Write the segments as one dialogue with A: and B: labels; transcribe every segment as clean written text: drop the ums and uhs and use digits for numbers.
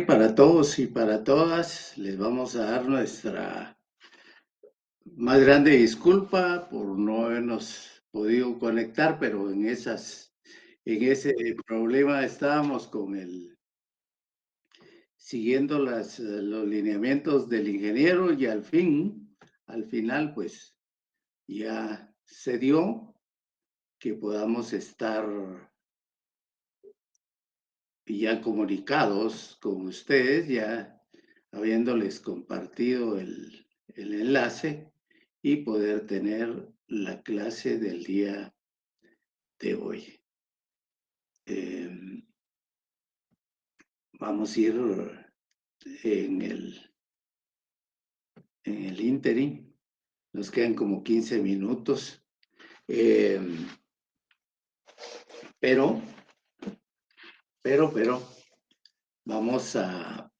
A: Para todos y para todas, les vamos a dar nuestra más grande disculpa por no habernos podido conectar, pero en ese problema estábamos siguiendo los lineamientos del ingeniero y al final, pues ya se dio que podamos estar ya comunicados con ustedes, ya habiéndoles compartido el enlace y poder tener la clase del día de hoy. Vamos a ir en el ínterin. Nos quedan como 15 minutos. Pero, vamos a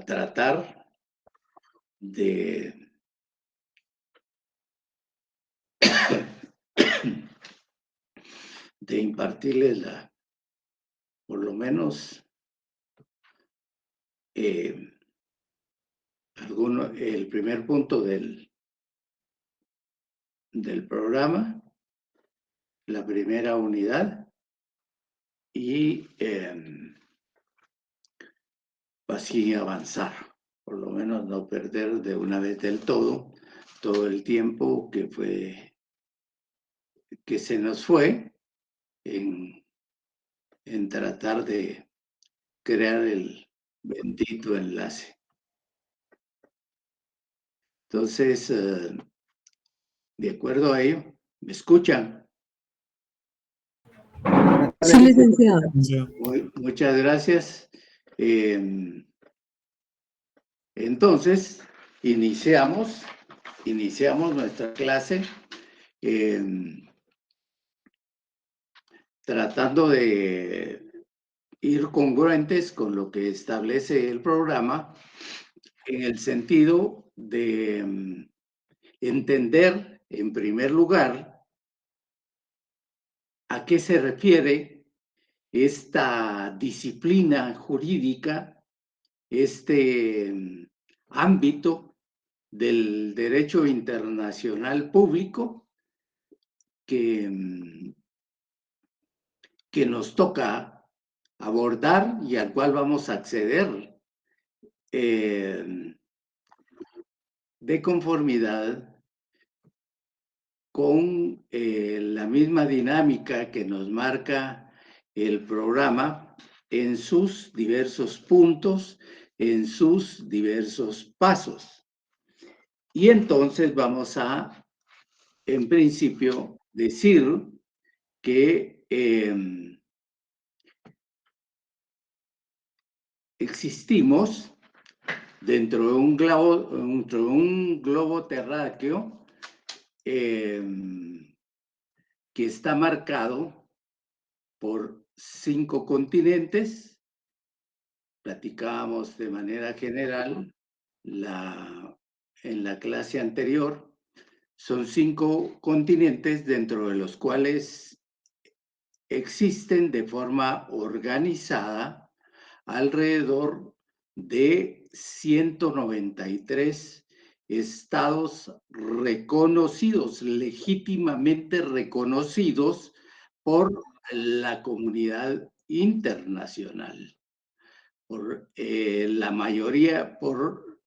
A: tratar de impartirles por lo menos el primer punto del programa, la primera unidad, y así avanzar, por lo menos no perder de una vez del todo el tiempo que se nos fue en tratar de crear el bendito enlace. Entonces, de acuerdo a ello, ¿me escuchan?
B: Sí, licenciado.
A: Muchas gracias. Entonces, iniciamos nuestra clase tratando de ir congruentes con lo que establece el programa en el sentido de entender, en primer lugar, a qué se refiere esta disciplina jurídica, este ámbito del derecho internacional público que nos toca abordar y al cual vamos a acceder de conformidad con la misma dinámica que nos marca el programa en sus diversos puntos, en sus diversos pasos. Y entonces vamos a, en principio, decir que existimos dentro de un globo terráqueo que está marcado por 5 continentes. Platicábamos de manera general en la clase anterior. Son 5 continentes dentro de los cuales existen de forma organizada alrededor de 193 estados reconocidos, legítimamente reconocidos por la comunidad internacional, por la mayoría, por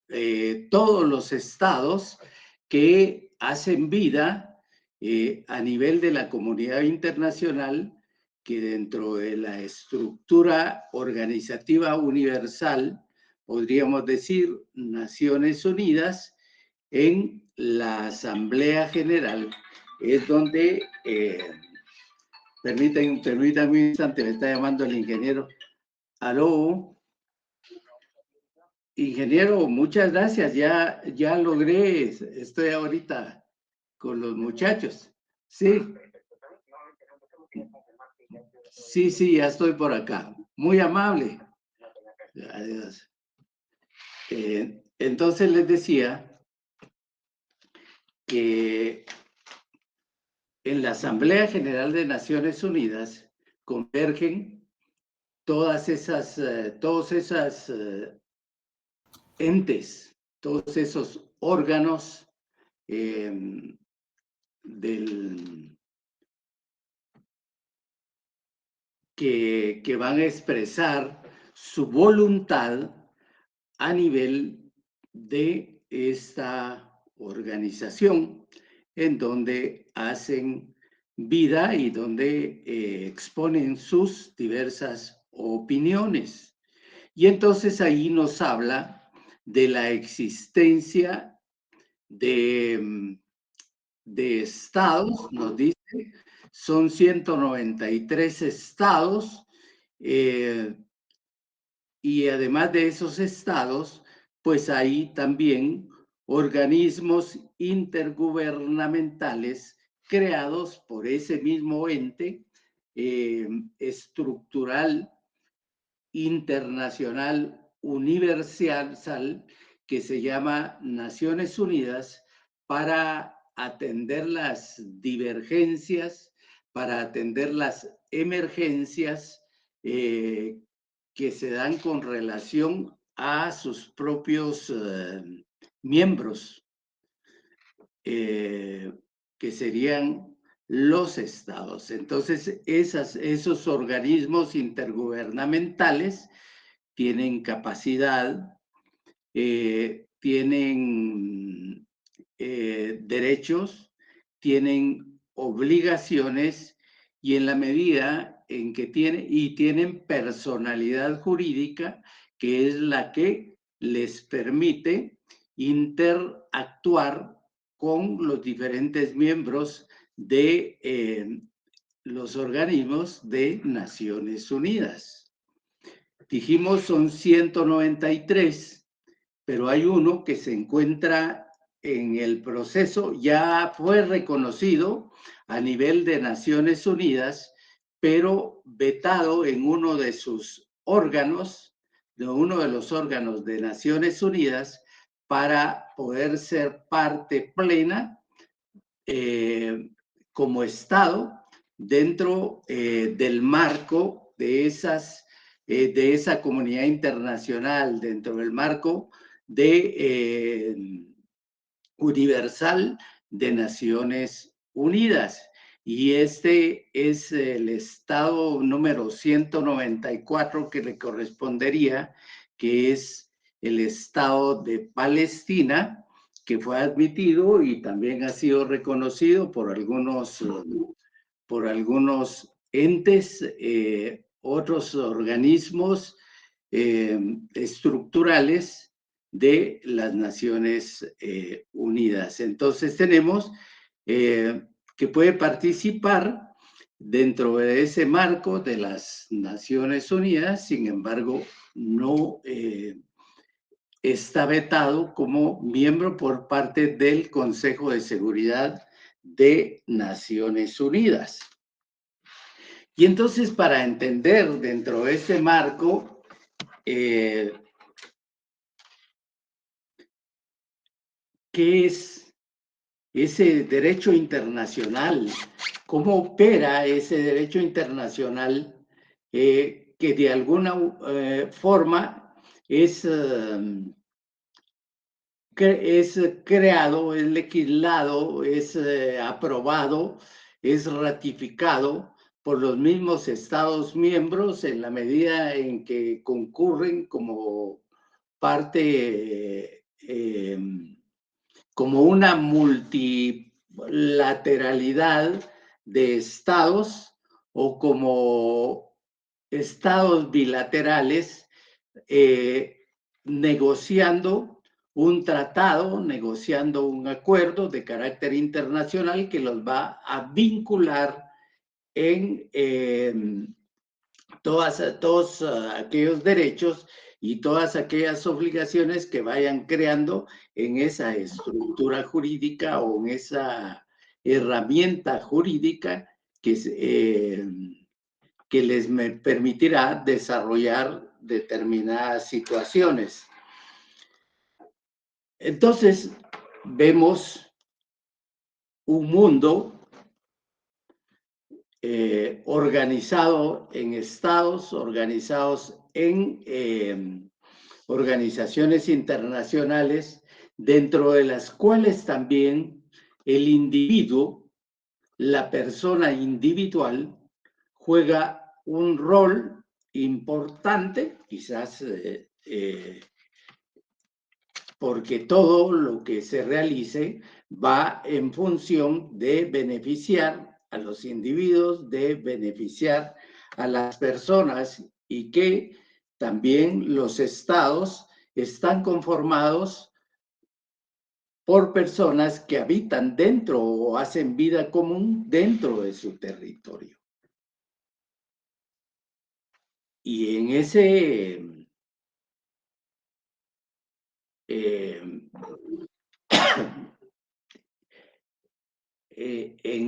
A: todos los estados que hacen vida a nivel de la comunidad internacional, que dentro de la estructura organizativa universal, podríamos decir Naciones Unidas, en la Asamblea General, es donde, permítanme un instante, me está llamando el ingeniero. Aló, ingeniero, muchas gracias, ya logré, estoy ahorita con los muchachos, sí. Sí, ya estoy por acá. Muy amable. Adiós. Entonces les decía que en la Asamblea General de Naciones Unidas convergen todos esos entes, todos esos órganos que van a expresar su voluntad a nivel de esta organización en donde hacen vida y donde exponen sus diversas opiniones. Y entonces ahí nos habla de la existencia de estados, nos dice, son 193 estados, y además de esos estados, pues hay también organismos intergubernamentales creados por ese mismo ente estructural, internacional, universal, que se llama Naciones Unidas, para atender las divergencias, para atender las emergencias que se dan con relación a sus propios miembros, que serían los estados. Entonces, esos organismos intergubernamentales tienen capacidad, tienen derechos, tienen obligaciones, y en la medida en que tienen personalidad jurídica, que es la que les permite interactuar con los diferentes miembros de los organismos de Naciones Unidas. Dijimos son 193, pero hay uno que se encuentra en el proceso, ya fue reconocido a nivel de Naciones Unidas, pero vetado en uno de sus órganos, de uno de los órganos de Naciones Unidas, para poder ser parte plena como Estado dentro del marco de esa comunidad internacional, dentro del marco de universal de Naciones Unidas. Y este es el estado número 194 que le correspondería, que es el estado de Palestina, que fue admitido y también ha sido reconocido por algunos entes, otros organismos estructurales de las Naciones Unidas. Entonces tenemos que puede participar dentro de ese marco de las Naciones Unidas, sin embargo, no está vetado como miembro por parte del Consejo de Seguridad de Naciones Unidas. Y entonces, para entender dentro de este marco, ¿qué es ese derecho internacional? ¿Cómo opera ese derecho internacional que de alguna forma es creado, es legislado, es aprobado, es ratificado por los mismos Estados miembros en la medida en que concurren como parte, como una multilateralidad de estados o como estados bilaterales negociando un tratado, negociando un acuerdo de carácter internacional que los va a vincular en todos aquellos derechos y todas aquellas obligaciones que vayan creando en esa estructura jurídica o en esa herramienta jurídica que les permitirá desarrollar determinadas situaciones. Entonces, vemos un mundo organizado en estados, organizados en organizaciones internacionales, dentro de las cuales también el individuo, la persona individual, juega un rol importante, quizás porque todo lo que se realice va en función de beneficiar a los individuos, de beneficiar a las personas, y que también los estados están conformados por personas que habitan dentro o hacen vida común dentro de su territorio. Y en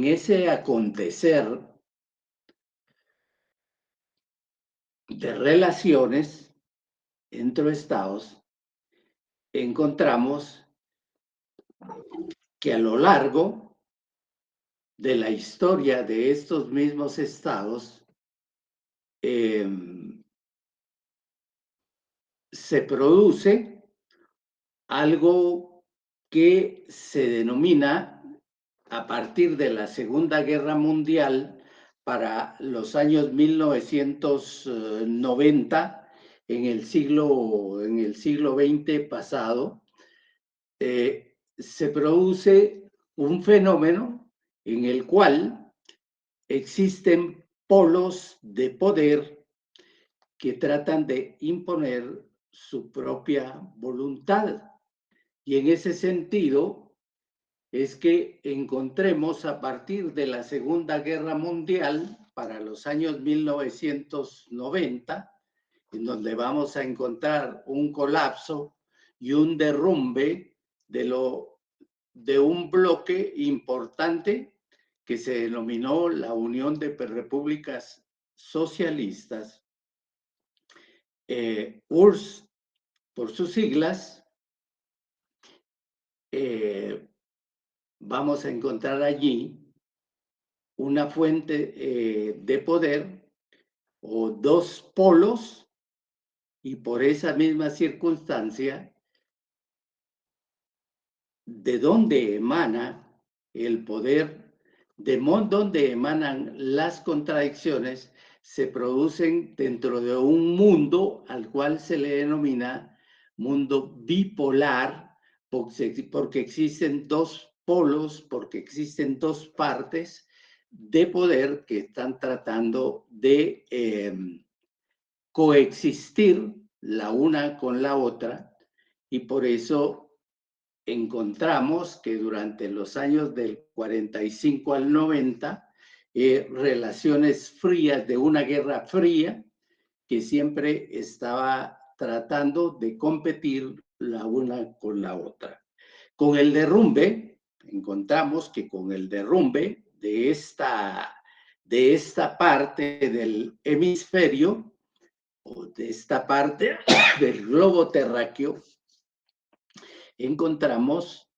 A: ese acontecer de relaciones entre estados, encontramos que a lo largo de la historia de estos mismos estados se produce algo que se denomina, a partir de la Segunda Guerra Mundial, para los años 1990, en el siglo XX pasado, se produce un fenómeno en el cual existen polos de poder que tratan de imponer su propia voluntad. Y en ese sentido es que encontremos, a partir de la Segunda Guerra Mundial, para los años 1990, en donde vamos a encontrar un colapso y un derrumbe de un bloque importante que se denominó la Unión de Repúblicas Socialistas, URSS por sus siglas. Vamos a encontrar allí una fuente de poder, o dos polos, y por esa misma circunstancia, de dónde emana el poder, de dónde emanan las contradicciones, se producen dentro de un mundo al cual se le denomina mundo bipolar, porque existen dos polos, porque existen dos partes de poder que están tratando de coexistir la una con la otra, y por eso encontramos que durante los años del 45 al 90, relaciones frías de una guerra fría que siempre estaba tratando de competir la una con la otra. Con el derrumbe, encontramos que con el derrumbe de esta parte del hemisferio, o de esta parte del globo terráqueo, encontramos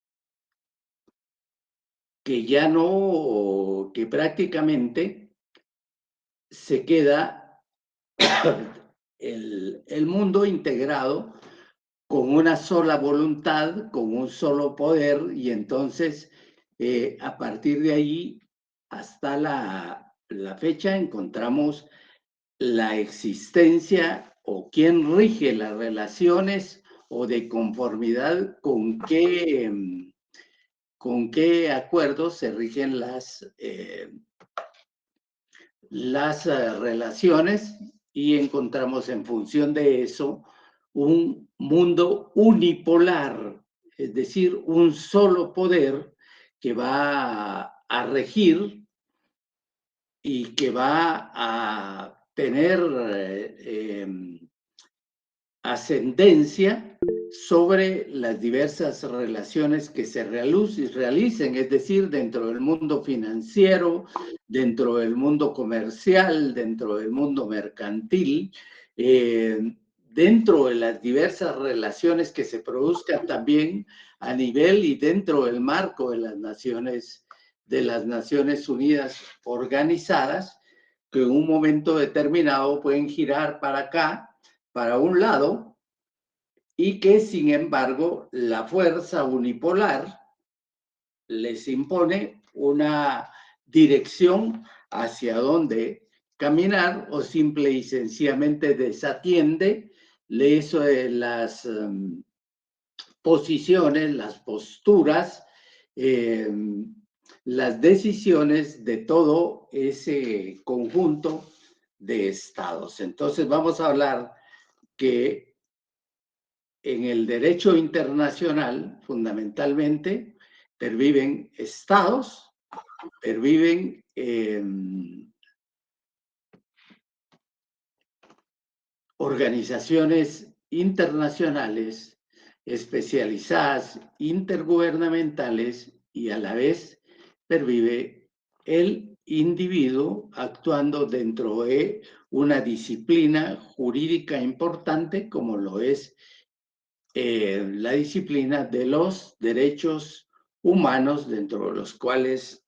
A: que ya no, que prácticamente se queda el mundo integrado con una sola voluntad, con un solo poder, y entonces a partir de ahí hasta la fecha encontramos la existencia, o quién rige las relaciones, o de conformidad con qué acuerdos se rigen las relaciones, y encontramos en función de eso un mundo unipolar, es decir, un solo poder que va a regir y que va a tener ascendencia sobre las diversas relaciones que se realicen, es decir, dentro del mundo financiero, dentro del mundo comercial, dentro del mundo mercantil, dentro de las diversas relaciones que se produzcan también a nivel y dentro del marco de las Naciones de las Naciones Unidas organizadas, que en un momento determinado pueden girar para acá, para un lado, y que sin embargo la fuerza unipolar les impone una dirección hacia dónde caminar o simple y sencillamente desatiende eso de las posiciones, las posturas, eh, las decisiones de todo ese conjunto de estados. Entonces vamos a hablar que en el derecho internacional, fundamentalmente, perviven estados, perviven organizaciones internacionales especializadas, intergubernamentales, y a la vez pervive el individuo actuando dentro de una disciplina jurídica importante como lo es la disciplina de los derechos humanos, dentro de los cuales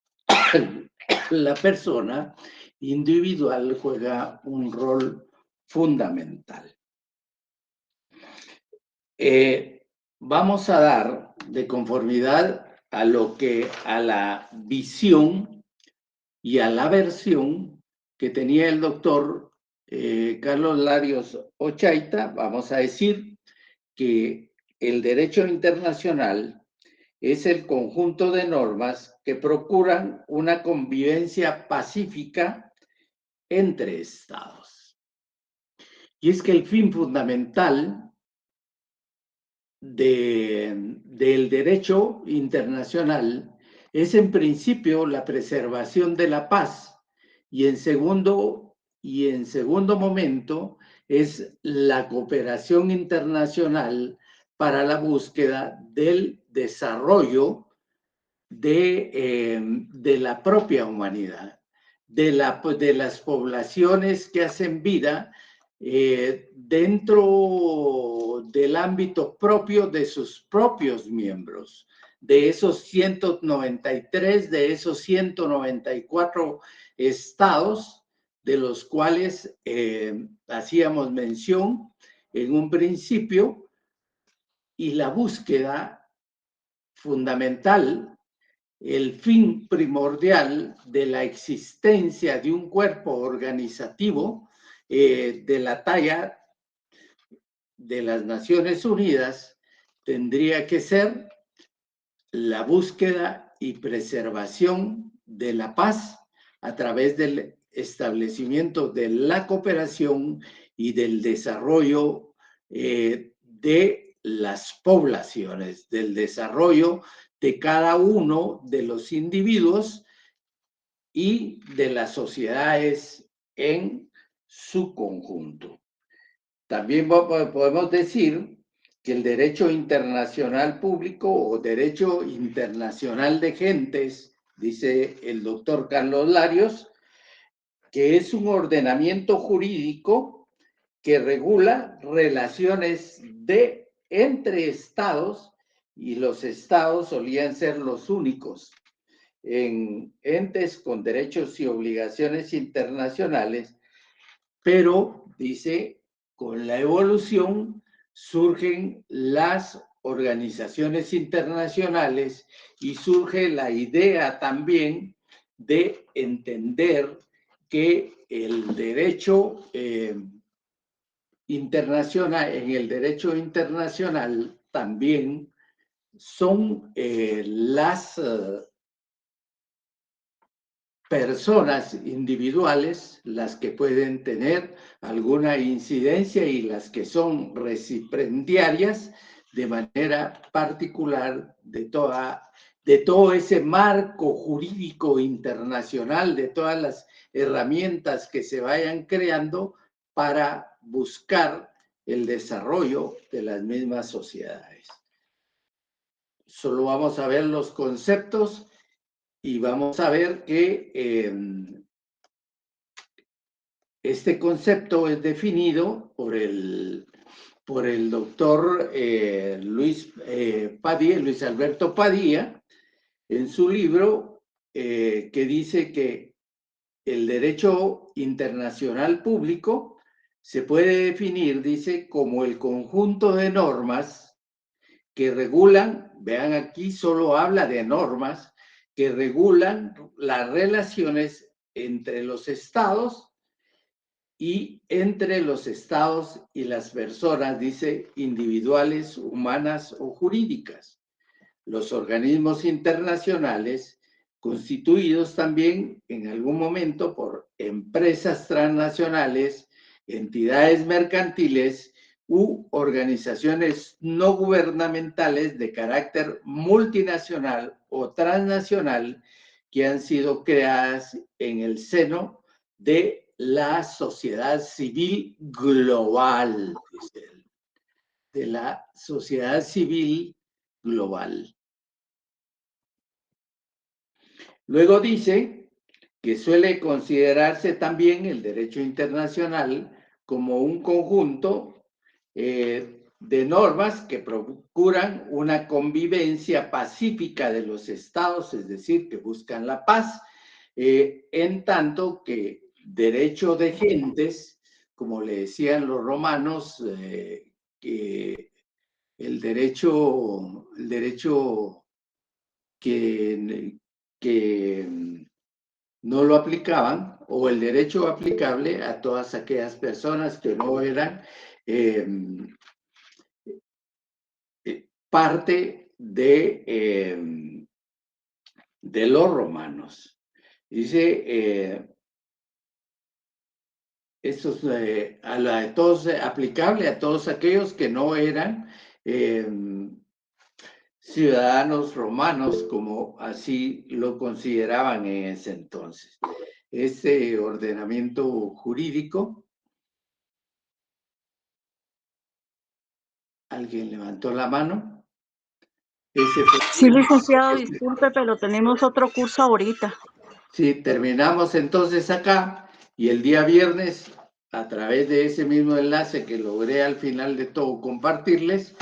A: la persona individual juega un rol fundamental. Vamos a dar, de conformidad a la visión y a la versión que tenía el doctor Carlos Larios Ochaita, vamos a decir que el derecho internacional es el conjunto de normas que procuran una convivencia pacífica entre estados. Y es que el fin fundamental del derecho internacional es en principio la preservación de la paz y en segundo momento es la cooperación internacional para la búsqueda del desarrollo de la propia humanidad, de las poblaciones que hacen vida dentro del ámbito propio de sus propios miembros. De esos 193, de esos 194 estados, de los cuales hacíamos mención en un principio, y la búsqueda fundamental, el fin primordial de la existencia de un cuerpo organizativo de la talla de las Naciones Unidas tendría que ser la búsqueda y preservación de la paz a través del establecimiento de la cooperación y del desarrollo de las poblaciones, del desarrollo de cada uno de los individuos y de las sociedades en su conjunto. También podemos decir que el derecho internacional público o derecho internacional de gentes, dice el doctor Carlos Larios, que es un ordenamiento jurídico que regula relaciones entre estados, y los estados solían ser los únicos en entes con derechos y obligaciones internacionales, pero dice, con la evolución surgen las organizaciones internacionales y surge la idea también de entender que el derecho internacional, en el derecho internacional también son las personas individuales las que pueden tener alguna incidencia y las que son recipiendarias de manera particular de todo ese marco jurídico internacional, de todas las herramientas que se vayan creando para buscar el desarrollo de las mismas sociedades. Solo vamos a ver los conceptos y vamos a ver que este concepto es definido por el doctor Luis Alberto Padilla en su libro que dice que el derecho internacional público se puede definir, dice, como el conjunto de normas que regulan, vean aquí solo habla de normas, que regulan las relaciones entre los estados y entre los estados y las personas, dice, individuales, humanas o jurídicas. Los organismos internacionales, constituidos también en algún momento por empresas transnacionales, entidades mercantiles u organizaciones no gubernamentales de carácter multinacional o transnacional que han sido creadas en el seno de la sociedad civil global, dice él, de la sociedad civil global. Luego dice que suele considerarse también el derecho internacional como un conjunto de normas que procuran una convivencia pacífica de los estados, es decir, que buscan la paz, en tanto que derecho de gentes, como le decían los romanos, que el derecho que no lo aplicaban, o el derecho aplicable a todas aquellas personas que no eran parte de los romanos. Dice, esto es aplicable a todos aquellos que no eran ciudadanos romanos, como así lo consideraban en ese entonces. Este ordenamiento jurídico, ¿alguien levantó la mano?
B: Sí, licenciado, disculpe, pero tenemos otro curso ahorita.
A: Sí, terminamos entonces acá y el día viernes, a través de ese mismo enlace que logré al final de todo compartirles,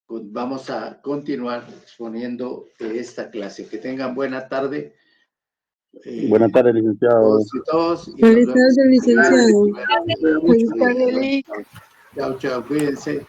A: vamos a continuar exponiendo esta clase. Que tengan buena tarde.
C: Buenas tardes, licenciado.
A: Todos y
D: Feliz tarde, licenciado.
A: Feliz tarde, chao, chao, cuídense.